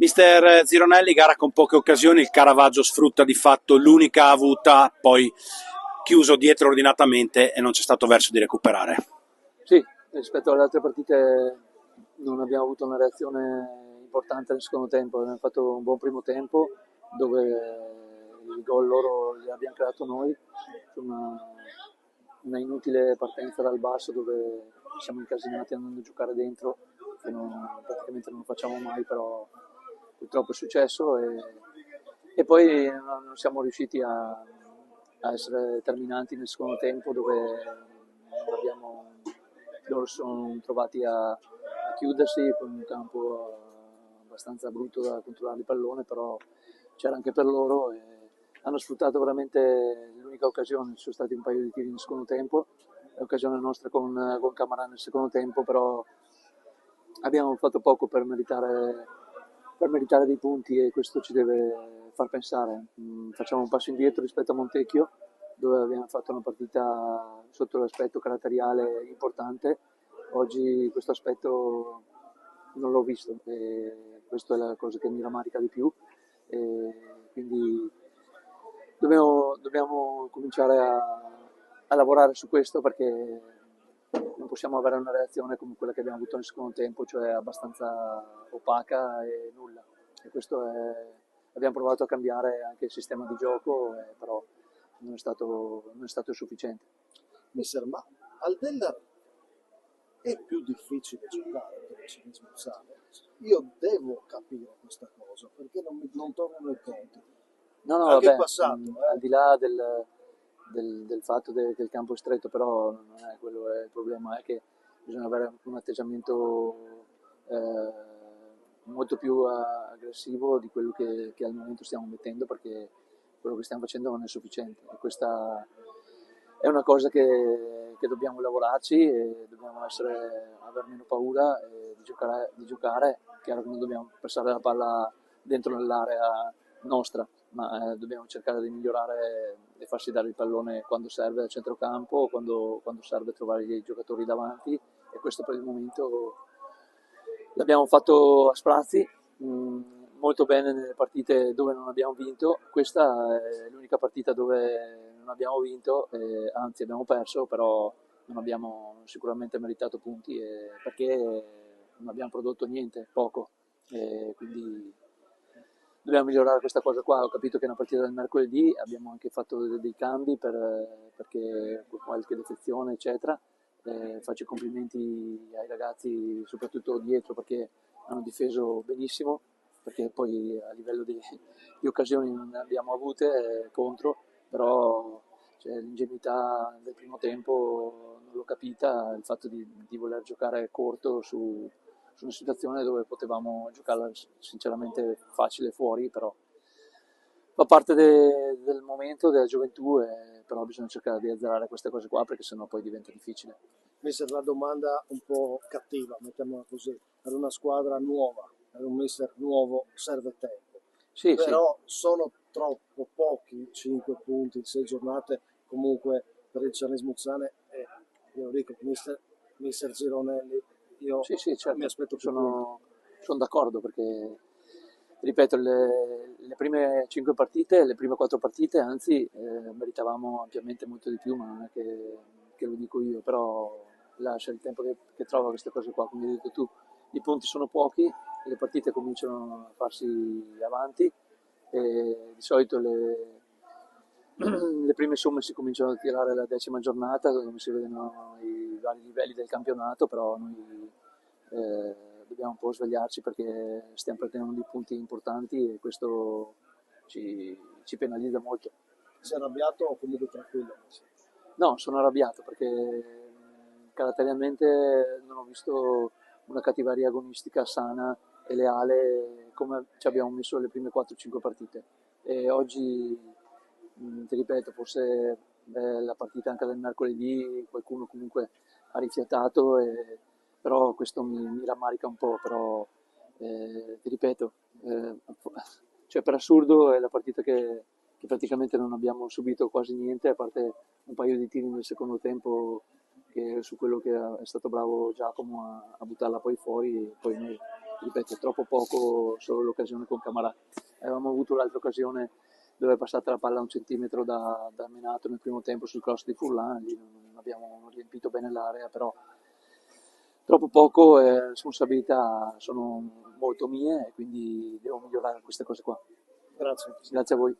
Mister Zironelli, gara con poche occasioni, il Caravaggio sfrutta di fatto l'unica avuta, poi chiuso dietro ordinatamente e non c'è stato verso di recuperare. Sì, rispetto alle altre partite non abbiamo avuto una reazione importante nel secondo tempo, abbiamo fatto un buon primo tempo dove il gol loro li abbiamo creato noi, su una inutile partenza dal basso dove siamo incasinati andando a giocare dentro, che praticamente non lo facciamo mai, però purtroppo è successo e poi non siamo riusciti a essere terminanti nel secondo tempo dove non abbiamo, loro si sono trovati a chiudersi con un campo abbastanza brutto da controllare il pallone, però c'era anche per loro e hanno sfruttato veramente l'unica occasione, ci sono stati un paio di tiri nel secondo tempo, l'occasione nostra con Camarà nel secondo tempo, però abbiamo fatto poco per meritare dei punti e questo ci deve far pensare. Facciamo un passo indietro rispetto a Montecchio, dove abbiamo fatto una partita sotto l'aspetto caratteriale importante. Oggi questo aspetto non l'ho visto e questa è la cosa che mi rammarica di più. E quindi dobbiamo cominciare a lavorare su questo perché non possiamo avere una reazione come quella che abbiamo avuto nel secondo tempo, cioè abbastanza opaca e nulla. E abbiamo provato a cambiare anche il sistema di gioco, però non è stato sufficiente. Mister, ma al Della è più difficile giocare per il cinismo sano. Io devo capire questa cosa perché non tornano i conti. No, Anche vabbè, in passato. al di là del fatto che il campo è stretto, però non è quello è il problema, è che bisogna avere un atteggiamento molto più aggressivo di quello che al momento stiamo mettendo, perché quello che stiamo facendo non è sufficiente. E questa è una cosa che dobbiamo lavorarci e dobbiamo aver meno paura di giocare. Chiaro che non dobbiamo passare la palla dentro nell'area nostra, ma dobbiamo cercare di migliorare e farsi dare il pallone quando serve al centrocampo, quando serve trovare i giocatori davanti, e questo per il momento l'abbiamo fatto a sprazzi, molto bene nelle partite dove non abbiamo vinto. Questa è l'unica partita dove non abbiamo vinto, anzi abbiamo perso, però non abbiamo sicuramente meritato punti perché non abbiamo prodotto niente, poco, quindi dobbiamo migliorare questa cosa qua. Ho capito che è una partita del mercoledì, abbiamo anche fatto dei cambi perché qualche defezione eccetera. Faccio i complimenti ai ragazzi soprattutto dietro perché hanno difeso benissimo, perché poi a livello di occasioni non ne abbiamo avute contro, però cioè, l'ingenuità del primo tempo non l'ho capita, il fatto di voler giocare corto su una situazione dove potevamo giocarla sinceramente facile fuori, però fa parte del momento, della gioventù, però bisogna cercare di azzerare queste cose qua perché sennò poi diventa difficile. Mister, la domanda un po' cattiva, mettiamola così, per una squadra nuova, per un mister nuovo serve tempo, Sì, però sono troppo pochi, 5 punti, 6 giornate comunque per il Cianis Muzzane e io dico, mister Gironelli, io sì, certo. mi aspetto più punti. Sono d'accordo perché, ripeto, le prime 5 partite, le prime 4 partite, anzi, meritavamo ampiamente molto di più, ma non è che lo dico io, però lascia il tempo che trova queste cose qua. Come hai detto tu, i punti sono pochi, le partite cominciano a farsi avanti e di solito le prime somme si cominciano a tirare alla 10ª giornata, dove si vedono i vari livelli del campionato, però noi dobbiamo un po' svegliarci perché stiamo perdendo dei punti importanti e questo ci penalizza molto. Sei arrabbiato o comunque tranquillo? No, sono arrabbiato perché caratterialmente non ho visto una cattiveria agonistica sana e leale come ci abbiamo messo le prime 4-5 partite. E oggi, ti ripeto, forse la partita anche del mercoledì qualcuno comunque ha rifiatato, però questo mi rammarica un po', però ti ripeto, cioè per assurdo è la partita che praticamente non abbiamo subito quasi niente, a parte un paio di tiri nel secondo tempo su quello che è stato bravo Giacomo a buttarla poi fuori, e poi noi ripeto, troppo poco solo l'occasione con Camarà. Avevamo avuto l'altra occasione dove è passata la palla a 1 centimetro da Menato nel primo tempo sul cross di Furlan, lì non abbiamo riempito bene l'area, però troppo poco, le responsabilità sono molto mie e quindi devo migliorare queste cose qua. Grazie. Grazie a voi.